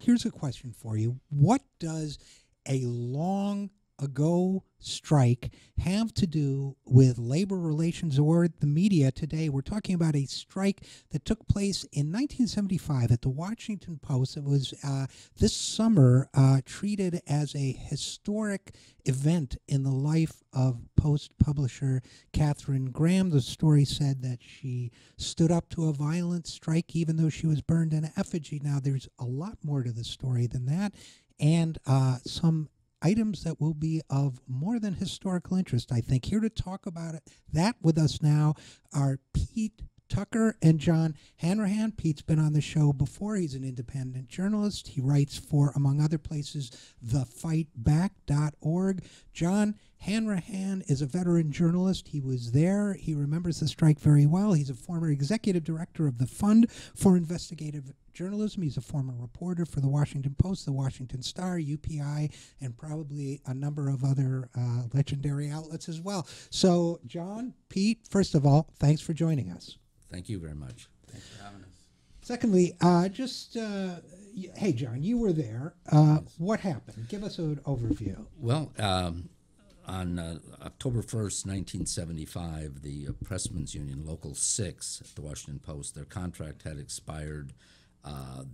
here's a question for you. What does a long ago strike have to do with labor relations or the media today? We're talking about a strike that took place in 1975 at the Washington Post. It was this summer treated as a historic event in the life of Post publisher Katharine Graham. The story said that she stood up to a violent strike even though she was burned in effigy. Now, there's a lot more to the story than that, and some items that will be of more than historical interest, I think. Here to talk about that with us now are Pete Tucker and John Hanrahan. Pete's been on the show before. He's an independent journalist. He writes for, among other places, thefightback.org. John Hanrahan is a veteran journalist. He was there. He remembers the strike very well. He's a former executive director of the Fund for Investigative Journalism. He's a former reporter for the Washington Post, the Washington Star, UPI, and probably a number of other legendary outlets as well. So, John, Pete, first of all, thanks for joining us. Thank you very much. Thanks for having us. Secondly, hey, John, you were there. What happened? Give us an overview. Well, on October 1st, 1975, the Pressmen's Union, Local 6 at the Washington Post, their contract had expired.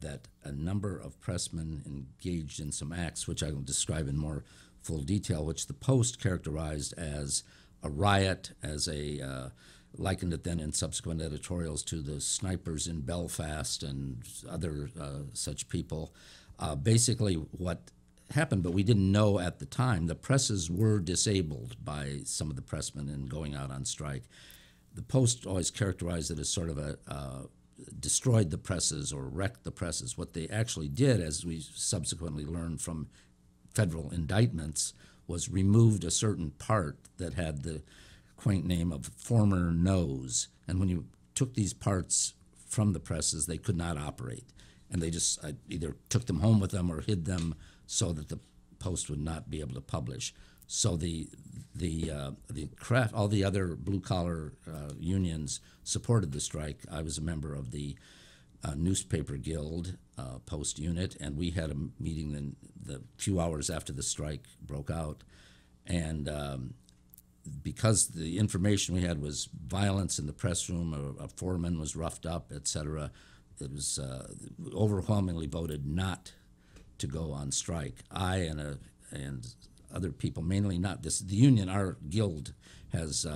That a number of pressmen engaged in some acts, which I will describe in more full detail, which the Post characterized as a riot, as likened it then in subsequent editorials to the snipers in Belfast and other such people. Basically what happened, but we didn't know at the time, the presses were disabled by some of the pressmen in going out on strike. The Post always characterized it as sort of destroyed the presses or wrecked the presses. What they actually did, as we subsequently learned from federal indictments, was removed a certain part that had the quaint name of former nose. And when you took these parts from the presses, they could not operate. And they just either took them home with them or hid them so that the Post would not be able to publish. So all the other blue-collar unions supported the strike. I was a member of the newspaper guild Post unit, and we had a meeting in the few hours after the strike broke out. And because the information we had was violence in the press room, a foreman was roughed up, etc., it was overwhelmingly voted not to go on strike. I and other people, mainly not this. The union, our guild, has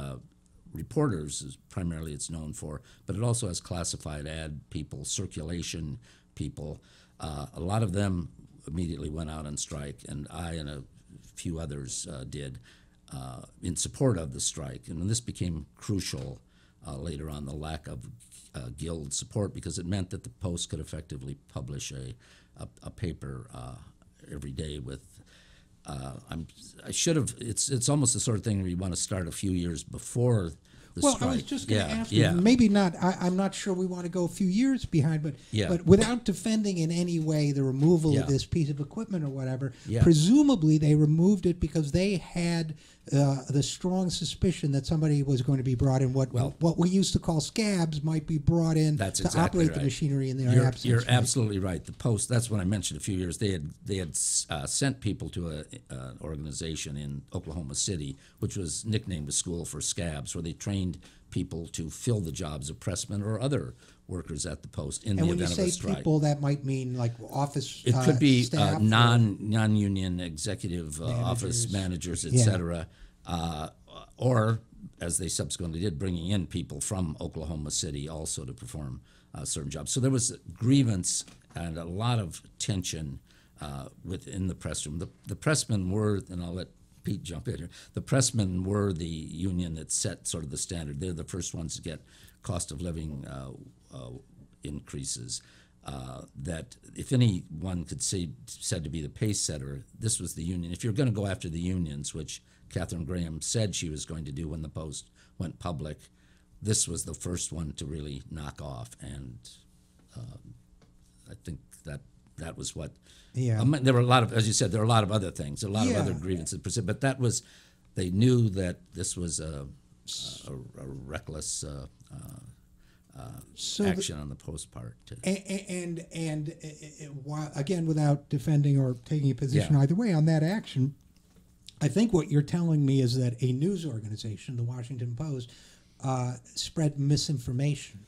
reporters, primarily it's known for, but it also has classified ad people, circulation people. A lot of them immediately went out on strike, and I and a few others did in support of the strike. And this became crucial later on, the lack of guild support, because it meant that the Post could effectively publish a paper every day with I should have. It's almost the sort of thing where you want to start a few years before the strike. Well, I was just going to ask you. Maybe not. I'm not sure we want to go a few years behind, but without defending in any way the removal of this piece of equipment or whatever. Presumably, they removed it because they had the strong suspicion that somebody was going to be brought in. What we used to call scabs might be brought in to operate the machinery in their absence. You're absolutely right. The Post. That's what I mentioned a few years. They had sent people to an organization in Oklahoma City, which was nicknamed a school for scabs, where they trained people to fill the jobs of pressmen or other workers at the Post in the event of a strike. And when you say people, that might mean like office It could be staff non-union executive office managers, etc. Or, as they subsequently did, bringing in people from Oklahoma City also to perform certain jobs. So there was grievance and a lot of tension within the press room. The pressmen were, and I'll let Pete jump in here, the pressmen were the union that set sort of the standard. They're the first ones to get cost of living increases. That if anyone could said to be the pace setter, this was the union. If you're going to go after the unions, which Katharine Graham said she was going to do when the Post went public, this was the first one to really knock off. And I think that was what. Yeah. There were a lot of, as you said, there were a lot of other things, a lot of other grievances, but that was, they knew that this was a reckless action on the Post part. While, again, without defending or taking a position either way on that action, I think what you're telling me is that a news organization, the Washington Post, spread misinformation,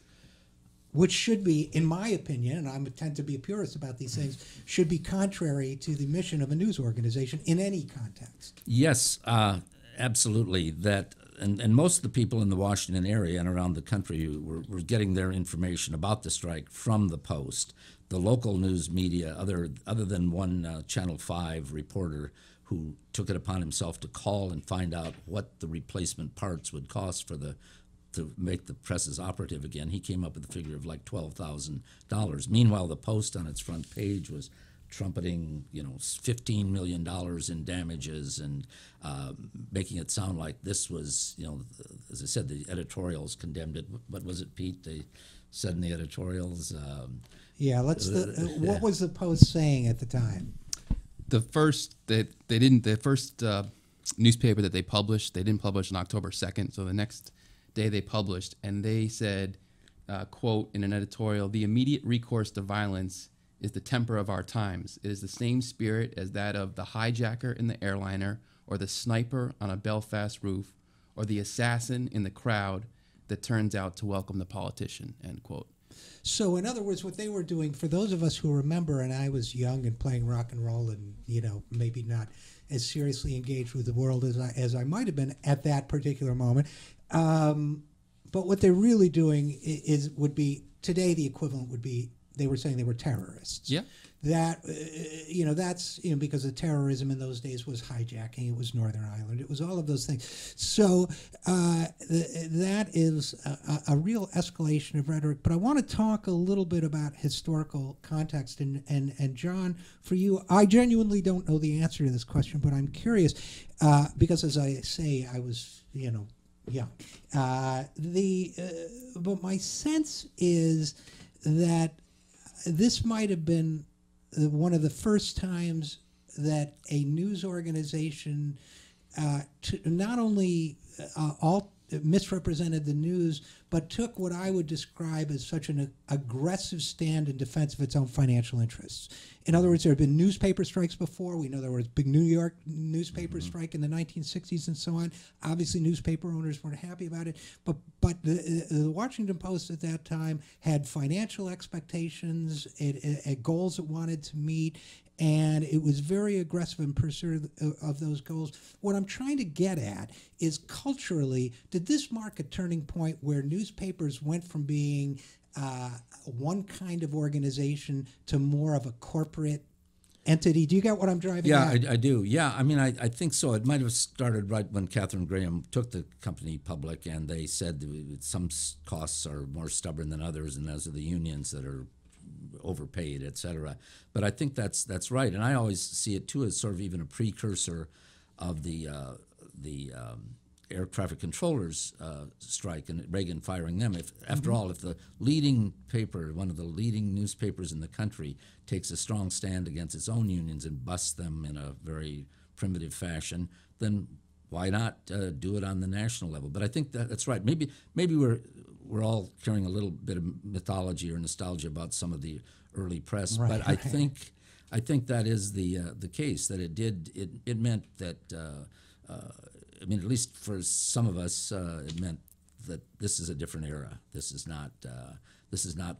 which should be, in my opinion, and I tend to be a purist about these things, should be contrary to the mission of a news organization in any context. Yes, absolutely. And most of the people in the Washington area and around the country were getting their information about the strike from the Post. The local news media, other than one Channel 5 reporter who took it upon himself to call and find out what the replacement parts would cost to make the presses operative again, he came up with a figure of like $12,000. Meanwhile, the Post on its front page was trumpeting, $15 million in damages and making it sound like this was, as I said, the editorials condemned it. What was it, Pete? They said in the editorials. What was the Post saying at the time? The first newspaper that they published, they didn't publish on October 2nd. So the next day they published, and they said, quote, in an editorial, "The immediate recourse to violence is the temper of our times. It is the same spirit as that of the hijacker in the airliner, or the sniper on a Belfast roof, or the assassin in the crowd that turns out to welcome the politician," end quote. So, in other words, what they were doing, for those of us who remember, and I was young and playing rock and roll and, maybe not as seriously engaged with the world as I might have been at that particular moment, but what they're really doing would be, today the equivalent would be, they were saying they were terrorists. Yeah. That, that's, because the terrorism in those days was hijacking, it was Northern Ireland, it was all of those things. So that is a real escalation of rhetoric. But I want to talk a little bit about historical context. And John, for you, I genuinely don't know the answer to this question, but I'm curious, because as I say, I was, young. But my sense is that this might have been one of the first times that a news organization not only misrepresented the news, but took what I would describe as such an aggressive stand in defense of its own financial interests. In other words, there have been newspaper strikes before. We know there was a big New York newspaper strike in the 1960s and so on. Obviously, newspaper owners weren't happy about it. But the Washington Post at that time had financial expectations, it goals it wanted to meet, and it was very aggressive in pursuit of those goals. What I'm trying to get at is, culturally, did this mark a turning point where newspapers went from being one kind of organization to more of a corporate entity? Do you get what I'm driving at? Yeah, I do. Yeah, I mean, I think so. It might have started right when Katharine Graham took the company public, and they said that some costs are more stubborn than others, and those are the unions that are overpaid, et cetera. But I think that's right, and I always see it too as sort of even a precursor of the air traffic controllers strike and Reagan firing them. If after all, if the leading paper, one of the leading newspapers in the country, takes a strong stand against its own unions and busts them in a very primitive fashion, then why not do it on the national level? But I think that's right. Maybe we're all carrying a little bit of mythology or nostalgia about some of the early press, right, but I think that is the case, that it meant that I mean, at least for some of us, it meant that this is a different era. This is not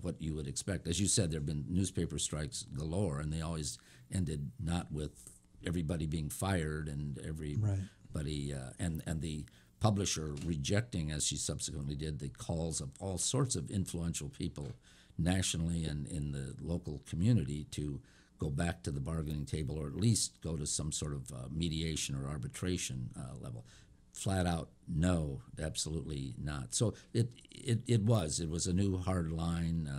what you would expect. As you said, there have been newspaper strikes galore, and they always ended not with everybody being fired and everybody and the publisher rejecting, as she subsequently did, the calls of all sorts of influential people nationally and in the local community to go back to the bargaining table, or at least go to some sort of mediation or arbitration level. Flat out, no, absolutely not. So it was a new hard line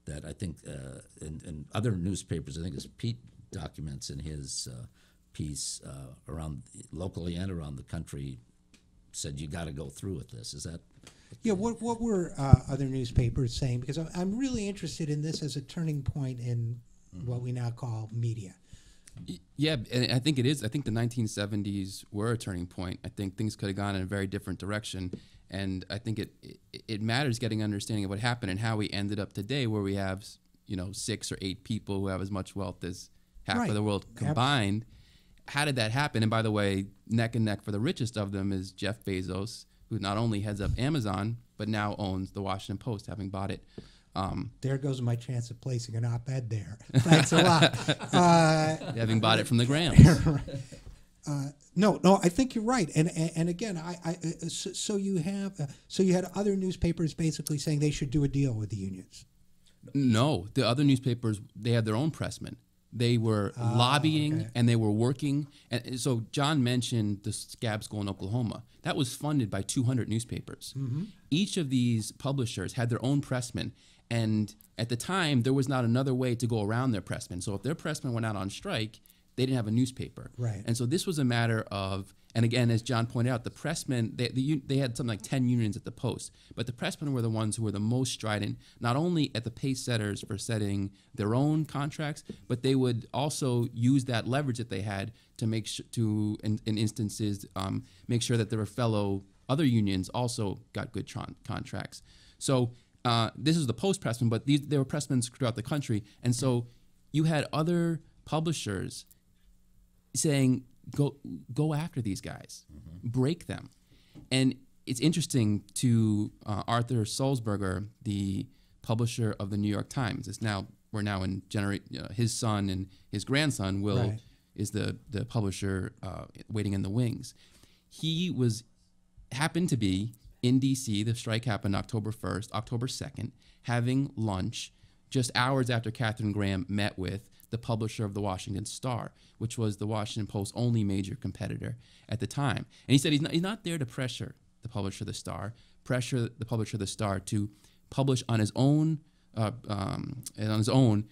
that I think in other newspapers, I think as Pete documents in his piece around locally and around the country, said you got to go through with this. Is that? Yeah, what were other newspapers saying? Because I'm really interested in this as a turning point in what we now call media. Yeah, and I think it is. I think the 1970s were a turning point. I think things could have gone in a very different direction. And I think it matters getting an understanding of what happened and how we ended up today where we have, 6 or 8 people who have as much wealth as half of the world combined. How did that happen? And by the way, neck and neck for the richest of them is Jeff Bezos, who not only heads up Amazon, but now owns the Washington Post, having bought it. There goes my chance of placing an op-ed there. Thanks a lot. Having bought it from the Grahams. No, I think you're right. And again, so you had other newspapers basically saying they should do a deal with the unions. No, the other newspapers, they had their own pressmen. They were lobbying and they were working. And so John mentioned the Scab School in Oklahoma. That was funded by 200 newspapers. Mm-hmm. Each of these publishers had their own pressmen. And at the time, there was not another way to go around their pressmen. So if their pressmen went out on strike, they didn't have a newspaper. Right. And so this was a matter of, and again, as John pointed out, the pressmen, they had something like 10 unions at the Post, but the pressmen were the ones who were the most strident, not only at the pace setters for setting their own contracts, but they would also use that leverage that they had to make sure, in instances, make sure that their fellow other unions also got good contracts. So this is the Post pressmen, but there were pressmen throughout the country. And so you had other publishers saying, go after these guys, break them. And it's interesting to Arthur Sulzberger, the publisher of the New York Times. We're now in his son and his grandson, Will, is the publisher waiting in the wings. He happened to be in D.C. The strike happened October 1st, October 2nd, having lunch just hours after Katharine Graham met with the publisher of the Washington Star, which was the Washington Post's only major competitor at the time. And he said he's not there to pressure the publisher of the Star, to publish on his own,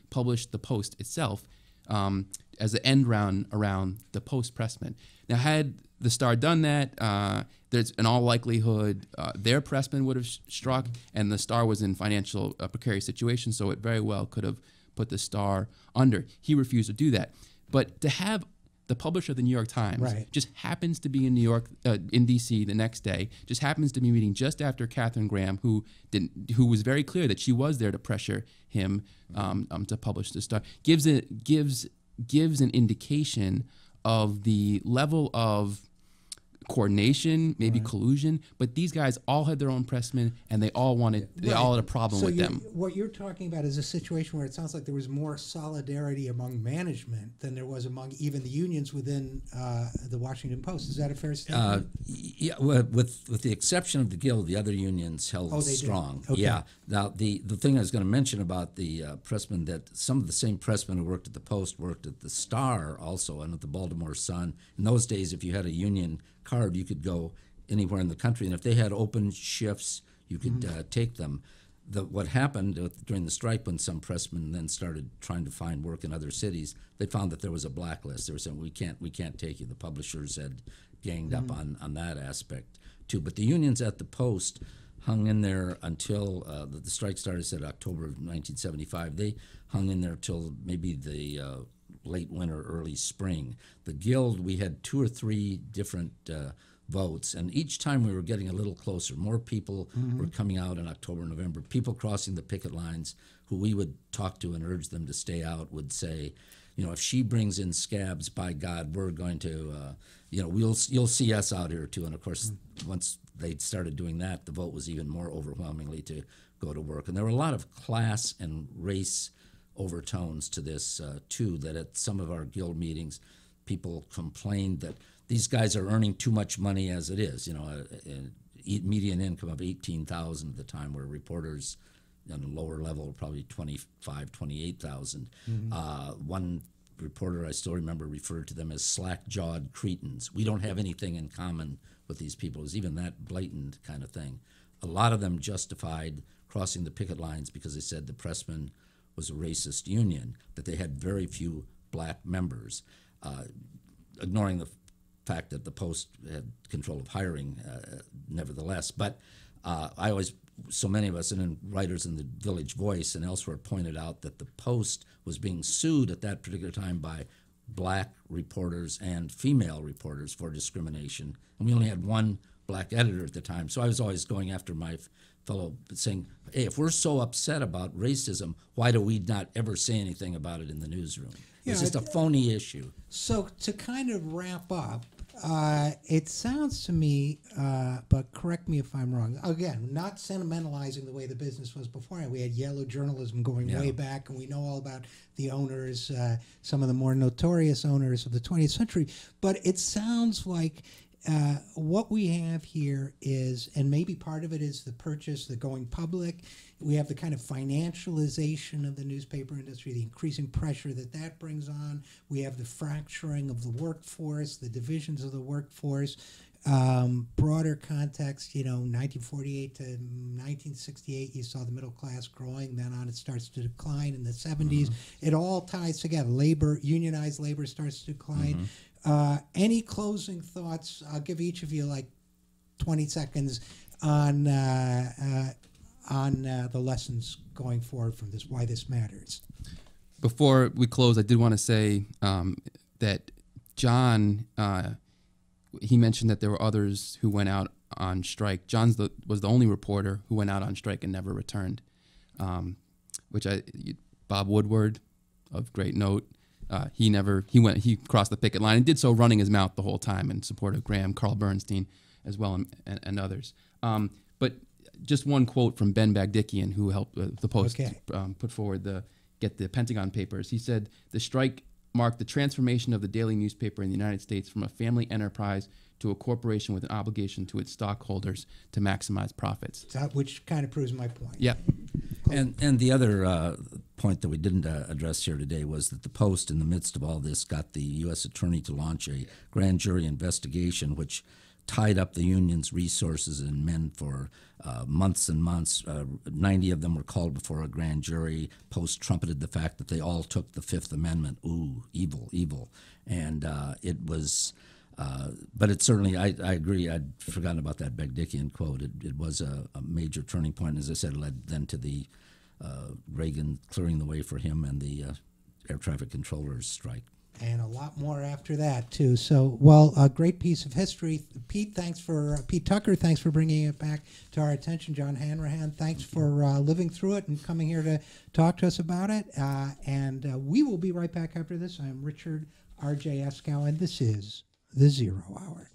publish the Post itself as an end round around the Post pressmen. Now, had the Star done that, there's in all likelihood their pressmen would have struck, and the Star was in financial precarious situation, so it very well could have put the Star under. He refused to do that. But to have the publisher of the New York Times just happens to be in New York, in D.C. the next day, just happens to be meeting just after Katharine Graham, who was very clear that she was there to pressure him to publish the Star, gives an indication of the level of coordination, maybe collusion, but these guys all had their own pressmen, and they all had a problem with them. What you're talking about is a situation where it sounds like there was more solidarity among management than there was among even the unions within the Washington Post. Is that a fair statement? Yeah, well, with the exception of the Guild, the other unions held strong. Okay. Yeah. Now, the thing I was going to mention about the pressmen, that some of the same pressmen who worked at the Post worked at the Star also, and at the Baltimore Sun. In those days, if you had a union card, you could go anywhere in the country, and if they had open shifts, you could take them. What happened during the strike, when some pressmen then started trying to find work in other cities, they found that there was a blacklist. They were saying, we can't take you. The publishers had ganged up on that aspect too. But the unions at the Post hung in there until the strike started, said October of 1975. They hung in there till maybe the late winter, early spring. The Guild, we had 2 or 3 different votes, and each time we were getting a little closer. More people were coming out in October, November. People crossing the picket lines who we would talk to and urge them to stay out would say, if she brings in scabs, by God, we're going to, you'll see us out here too. And of course, once they started doing that, the vote was even more overwhelmingly to go to work. And there were a lot of class and race overtones to this too, that at some of our Guild meetings, people complained that these guys are earning too much money as it is. A median income of $18,000 at the time, where reporters on a lower level probably $25,000, $28,000. One reporter, I still remember, referred to them as slack-jawed cretins. We don't have anything in common with these people. It was even that blatant kind of thing. A lot of them justified crossing the picket lines because they said the pressmen was a racist union, that they had very few black members, ignoring the fact that the Post had control of hiring, nevertheless. But so many of us, and then writers in the Village Voice and elsewhere, pointed out that the Post was being sued at that particular time by black reporters and female reporters for discrimination. And we only had one black editor at the time, so I was always going after my fellow, saying, hey, if we're so upset about racism, why do we not ever say anything about it in the newsroom? It's just a phony issue. So to kind of wrap up, it sounds to me, but correct me if I'm wrong, again, not sentimentalizing the way the business was before. We had yellow journalism going way back, and we know all about the owners, some of the more notorious owners of the 20th century. But it sounds like what we have here is, and maybe part of it is the purchase, the going public. We have the kind of financialization of the newspaper industry, the increasing pressure that brings on. We have the fracturing of the workforce, the divisions of the workforce. Broader context, 1948 to 1968, you saw the middle class growing. Then on, it starts to decline in the 70s. Mm-hmm. It all ties together. Unionized labor starts to decline. Mm-hmm. Any closing thoughts? I'll give each of you like 20 seconds on the lessons going forward from this, why this matters. Before we close, I did want to say that John, he mentioned that there were others who went out on strike. John was the only reporter who went out on strike and never returned, Bob Woodward, of great note, he crossed the picket line and did so running his mouth the whole time in support of Graham, Carl Bernstein as well, and others. But just one quote from Ben Bagdikian, who helped the Post put forward get the Pentagon Papers. He said, "The strike marked the transformation of the daily newspaper in the United States from a family enterprise to a corporation with an obligation to its stockholders to maximize profits." Which kind of proves my point. Yeah. And the other point that we didn't address here today was that the Post, in the midst of all this, got the U.S. Attorney to launch a grand jury investigation, which tied up the union's resources and men for months and months. 90 of them were called before a grand jury. Post trumpeted the fact that they all took the Fifth Amendment. Ooh, evil, evil. And it was, but it certainly, I agree, I'd forgotten about that Bagdikian quote. It was a major turning point. As I said, it led then to the Reagan clearing the way for him and the air traffic controllers strike. And a lot more after that, too. So, well, a great piece of history. Pete Tucker, thanks for bringing it back to our attention. John Hanrahan, thanks for living through it and coming here to talk to us about it. And we will be right back after this. I'm Richard RJ Eskow, and this is The Zero Hour.